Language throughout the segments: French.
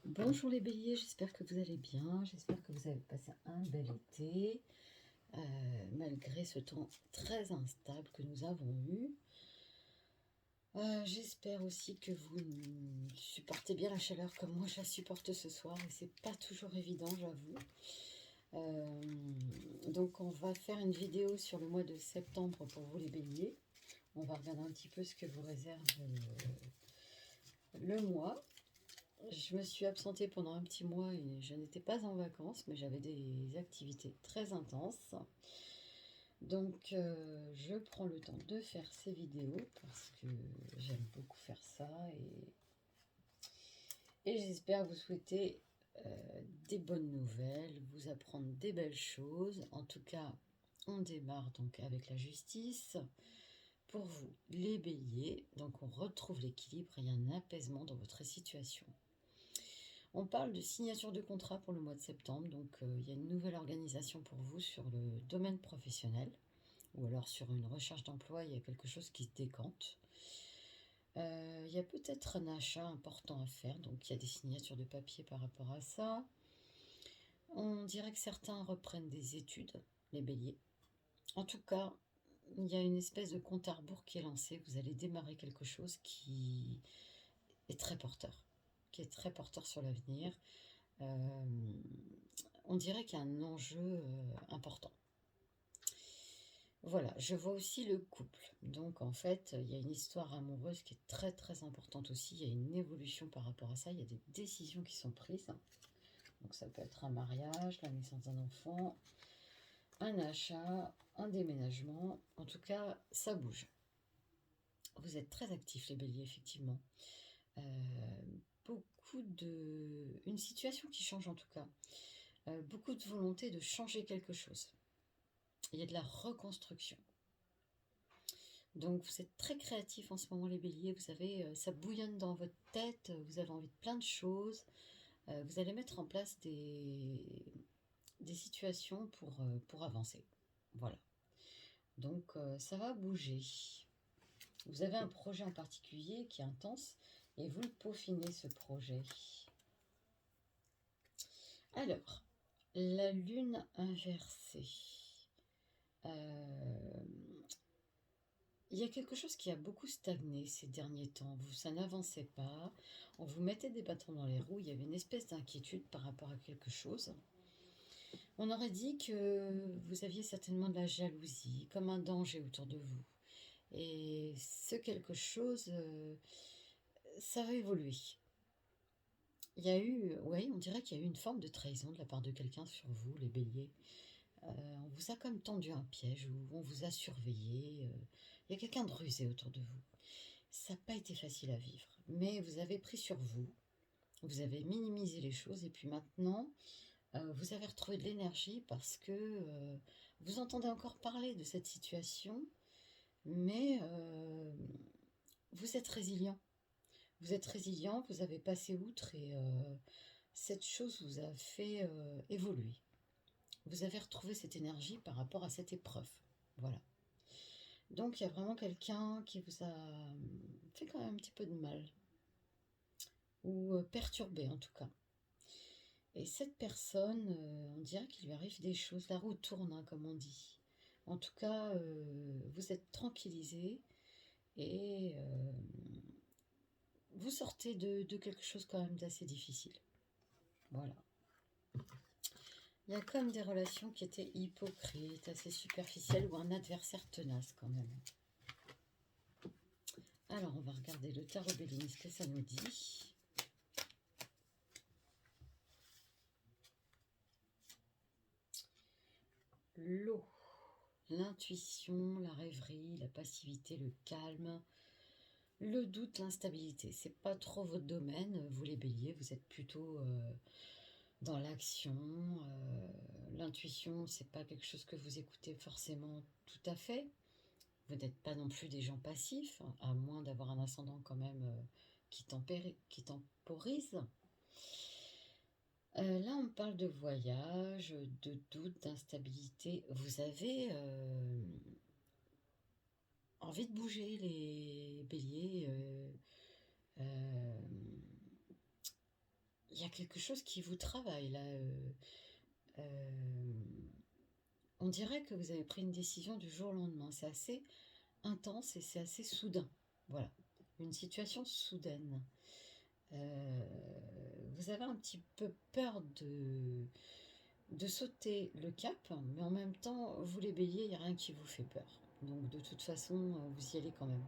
Bonjour les béliers, j'espère que vous allez bien, j'espère que vous avez passé un bel été, malgré ce temps très instable que nous avons eu. J'espère aussi que vous supportez bien la chaleur comme moi je la supporte ce soir, et c'est pas toujours évident, j'avoue. Donc on va faire une vidéo sur le mois de septembre pour vous les béliers. On va regarder un petit peu ce que vous réserve le mois. Je me suis absentée pendant un petit mois et je n'étais pas en vacances, mais j'avais des activités très intenses. Donc je prends le temps de faire ces vidéos parce que j'aime beaucoup faire ça et j'espère vous souhaiter des bonnes nouvelles, vous apprendre des belles choses. En tout cas, on démarre donc avec la justice. Pour vous, les béliers, donc on retrouve l'équilibre et il y a un apaisement dans votre situation. On parle de signature de contrat pour le mois de septembre, donc il y a une nouvelle organisation pour vous sur le domaine professionnel, ou alors sur une recherche d'emploi, il y a quelque chose qui se décante. Il y a peut-être un achat important à faire, donc il y a des signatures de papier par rapport à ça. On dirait que certains reprennent des études, les béliers. En tout cas, il y a une espèce de compte à rebours qui est lancé, vous allez démarrer quelque chose qui est très porteur, sur l'avenir. On dirait qu'il y a un enjeu important. Voilà, je vois aussi le couple. Donc en fait, il y a une histoire amoureuse qui est très très importante aussi. Il y a une évolution par rapport à ça. Il y a des décisions qui sont prises. Donc ça peut être un mariage, la naissance d'un enfant, un achat, un déménagement. En tout cas, ça bouge. Vous êtes très actifs les béliers, effectivement. Une situation qui change en tout cas. Beaucoup de volonté de changer quelque chose. Il y a de la reconstruction. Donc vous êtes très créatifs en ce moment les béliers, vous savez, ça bouillonne dans votre tête, vous avez envie de plein de choses, vous allez mettre en place des situations pour avancer. Voilà. Donc ça va bouger. Vous avez un projet en particulier qui est intense et vous le peaufinez ce projet. Alors, la lune inversée. Il y a quelque chose qui a beaucoup stagné ces derniers temps. Ça n'avançait pas. On vous mettait des bâtons dans les roues. Il y avait une espèce d'inquiétude par rapport à quelque chose. On aurait dit que vous aviez certainement de la jalousie, comme un danger autour de vous. Et ce quelque chose, ça va évoluer. Il y a eu, oui, on dirait qu'il y a eu une forme de trahison de la part de quelqu'un sur vous, les béliers. On vous a comme tendu un piège ou on vous a surveillé. Il y a quelqu'un de rusé autour de vous. Ça n'a pas été facile à vivre, mais vous avez pris sur vous, vous avez minimisé les choses et puis maintenant, vous avez retrouvé de l'énergie parce que vous entendez encore parler de cette situation, mais vous êtes résilient. Vous êtes résilient, vous avez passé outre et cette chose vous a fait évoluer. Vous avez retrouvé cette énergie par rapport à cette épreuve. Voilà. Donc il y a vraiment quelqu'un qui vous a fait quand même un petit peu de mal, ou perturbé en tout cas. Et cette personne, on dirait qu'il lui arrive des choses, la roue tourne, hein, comme on dit. En tout cas, vous êtes tranquillisé et vous sortez de quelque chose quand même d'assez difficile. Voilà. Il y a quand même des relations qui étaient hypocrites, assez superficielles, ou un adversaire tenace quand même. Alors, on va regarder le tarot Bélinis, ce que ça nous dit. L'eau, l'intuition, la rêverie, la passivité, le calme, le doute, l'instabilité. C'est pas trop votre domaine, vous les béliers, vous êtes plutôt dans l'action. L'intuition, c'est pas quelque chose que vous écoutez forcément tout à fait. Vous n'êtes pas non plus des gens passifs, à moins d'avoir un ascendant quand même qui temporise. Là, on parle de voyage, de doute, d'instabilité. Vous avez envie de bouger, les béliers. Euh, il y a quelque chose qui vous travaille là. On dirait que vous avez pris une décision du jour au lendemain. C'est assez intense et c'est assez soudain. Voilà, une situation soudaine. Vous avez un petit peu peur de sauter le cap, mais en même temps, vous les béliers, il n'y a rien qui vous fait peur. Donc de toute façon, vous y allez quand même.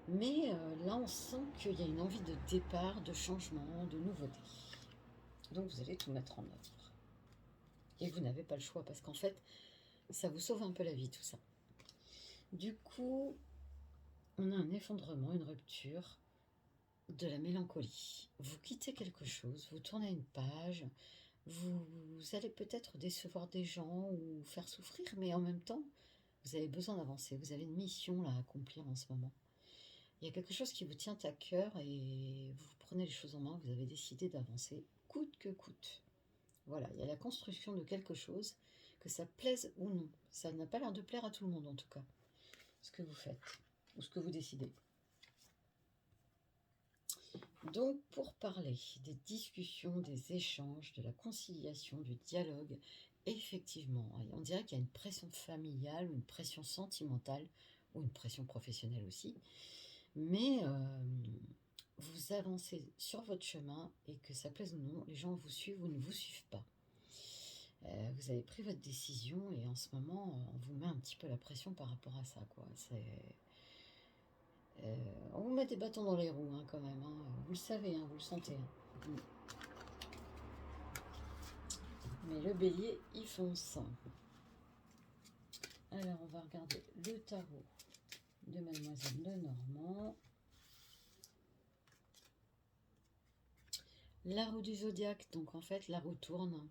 Mais là, on sent qu'il y a une envie de départ, de changement, de nouveauté. Donc vous allez tout mettre en œuvre. Et vous n'avez pas le choix, parce qu'en fait, ça vous sauve un peu la vie, tout ça. Du coup, on a un effondrement, une rupture, de la mélancolie. Vous quittez quelque chose, vous tournez une page, vous allez peut-être décevoir des gens ou faire souffrir, mais en même temps, vous avez besoin d'avancer. Vous avez une mission là, à accomplir en ce moment. Il y a quelque chose qui vous tient à cœur et vous prenez les choses en main, vous avez décidé d'avancer coûte que coûte. Voilà, il y a la construction de quelque chose, que ça plaise ou non. Ça n'a pas l'air de plaire à tout le monde en tout cas, ce que vous faites ou ce que vous décidez. Donc, pour parler des discussions, des échanges, de la conciliation, du dialogue, effectivement, on dirait qu'il y a une pression familiale, une pression sentimentale, ou une pression professionnelle aussi, mais vous avancez sur votre chemin, et que ça plaise ou non, les gens vous suivent ou ne vous suivent pas. Vous avez pris votre décision, et en ce moment, on vous met un petit peu la pression par rapport à ça, quoi. On vous met des bâtons dans les roues, hein, quand même. Hein. Vous le savez, hein, vous le sentez. Hein. Mais le bélier, il fonce. Alors, on va regarder le tarot de Mademoiselle Lenormand. La roue du zodiaque, donc en fait, la roue tourne.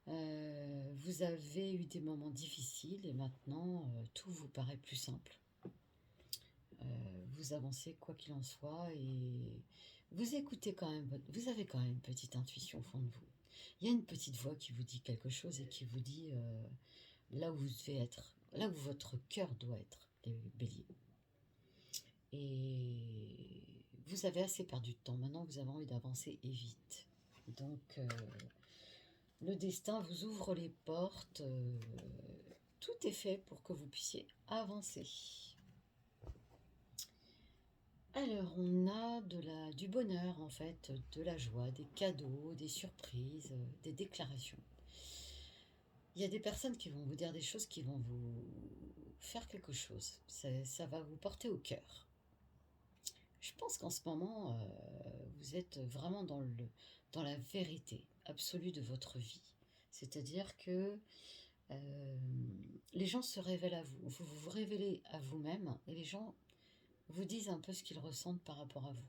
Vous avez eu des moments difficiles et maintenant, tout vous paraît plus simple. Vous avancez quoi qu'il en soit et vous écoutez quand même, vous avez quand même une petite intuition au fond de vous. Il y a une petite voix qui vous dit quelque chose et qui vous dit là où vous devez être, là où votre cœur doit être, les béliers. Et vous avez assez perdu de temps, maintenant vous avez envie d'avancer et vite. Donc le destin vous ouvre les portes, tout est fait pour que vous puissiez avancer. Alors, on a du bonheur, en fait, de la joie, des cadeaux, des surprises, des déclarations. Il y a des personnes qui vont vous dire des choses qui vont vous faire quelque chose. Ça va vous porter au cœur. Je pense qu'en ce moment, vous êtes vraiment dans la vérité absolue de votre vie. C'est-à-dire que les gens se révèlent à vous. Vous vous révélez à vous-même et les gens vous disent un peu ce qu'ils ressentent par rapport à vous.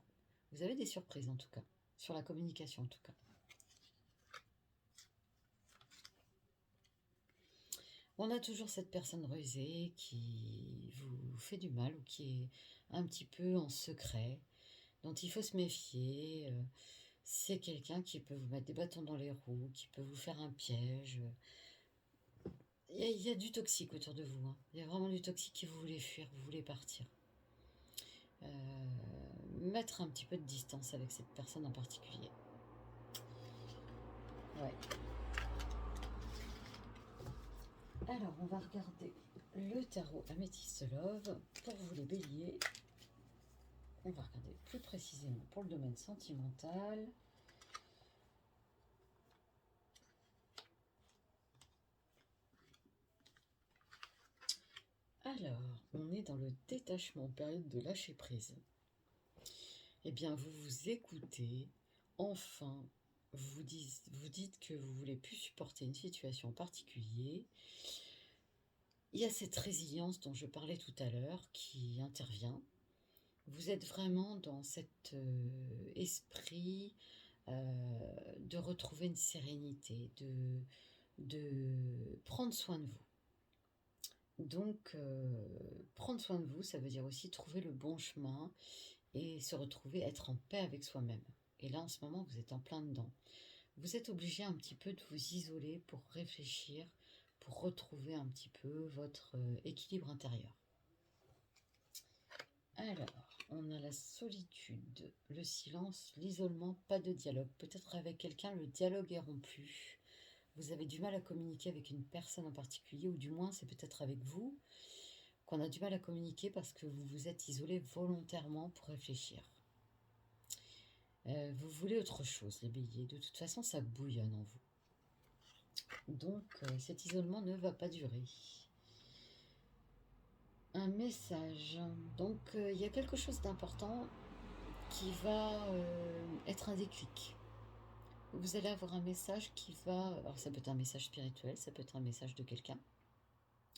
Vous avez des surprises en tout cas, sur la communication en tout cas. On a toujours cette personne rusée qui vous fait du mal ou qui est un petit peu en secret, dont il faut se méfier. C'est quelqu'un qui peut vous mettre des bâtons dans les roues, qui peut vous faire un piège. Il y a du toxique autour de vous. Hein. Il y a vraiment du toxique qui vous voulez fuir, vous voulez partir. Mettre un petit peu de distance avec cette personne en particulier. Ouais. Alors, on va regarder le tarot Améthyste Love pour vous les béliers. On va regarder plus précisément pour le domaine sentimental. Alors, on est dans le détachement, période de lâcher prise. Eh bien, vous vous écoutez, enfin, vous dites que vous ne voulez plus supporter une situation en particulier. Il y a cette résilience dont je parlais tout à l'heure qui intervient. Vous êtes vraiment dans cet esprit de retrouver une sérénité, de prendre soin de vous. Donc, prendre soin de vous, ça veut dire aussi trouver le bon chemin et se retrouver, être en paix avec soi-même. Et là, en ce moment, vous êtes en plein dedans. Vous êtes obligé un petit peu de vous isoler pour réfléchir, pour retrouver un petit peu votre équilibre intérieur. Alors, On a la solitude, le silence, l'isolement, pas de dialogue. Peut-être avec quelqu'un, le dialogue est rompu. Vous avez du mal à communiquer avec une personne en particulier, ou du moins c'est peut-être avec vous qu'on a du mal à communiquer parce que vous vous êtes isolé volontairement pour réfléchir. Vous voulez autre chose, les béliers. De toute façon, ça bouillonne en vous. Donc, cet isolement ne va pas durer. Un message. Donc, il y a quelque chose d'important qui va être un déclic. Vous allez avoir un message qui va... Alors, ça peut être un message spirituel, ça peut être un message de quelqu'un,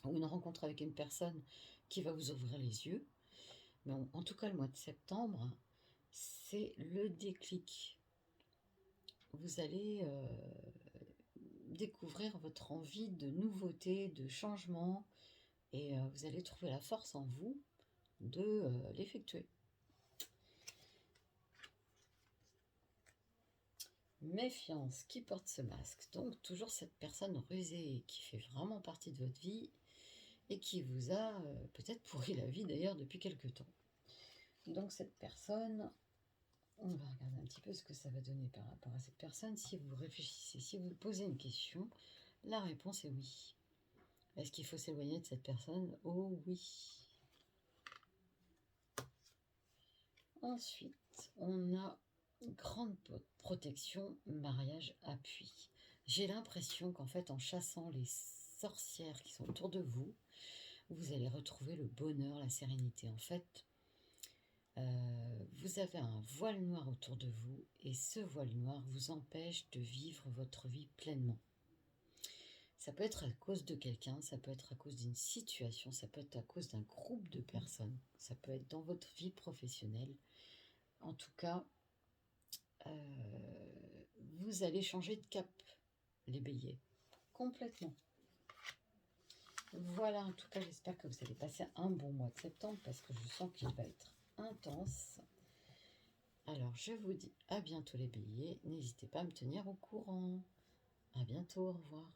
ou une rencontre avec une personne qui va vous ouvrir les yeux. Mais en tout cas, le mois de septembre, c'est le déclic. Vous allez découvrir votre envie de nouveauté, de changement, et vous allez trouver la force en vous de l'effectuer. Méfiance, qui porte ce masque? Donc toujours cette personne rusée qui fait vraiment partie de votre vie et qui vous a peut-être pourri la vie d'ailleurs depuis quelque temps. Donc cette personne, on va regarder un petit peu ce que ça va donner par rapport à cette personne. Si vous réfléchissez, si vous posez une question, la réponse est oui. Est-ce qu'il faut s'éloigner de cette personne? Oh oui. Ensuite, on a grande protection, mariage, appui. J'ai l'impression qu'en fait, en chassant les sorcières qui sont autour de vous, vous allez retrouver le bonheur, la sérénité. En fait, vous avez un voile noir autour de vous et ce voile noir vous empêche de vivre votre vie pleinement. Ça peut être à cause de quelqu'un, ça peut être à cause d'une situation, ça peut être à cause d'un groupe de personnes, ça peut être dans votre vie professionnelle. En tout cas, vous allez changer de cap, les béliers, complètement. Voilà, en tout cas, j'espère que vous allez passer un bon mois de septembre parce que je sens qu'il va être intense. Alors, je vous dis à bientôt les béliers. N'hésitez pas à me tenir au courant. À bientôt, au revoir.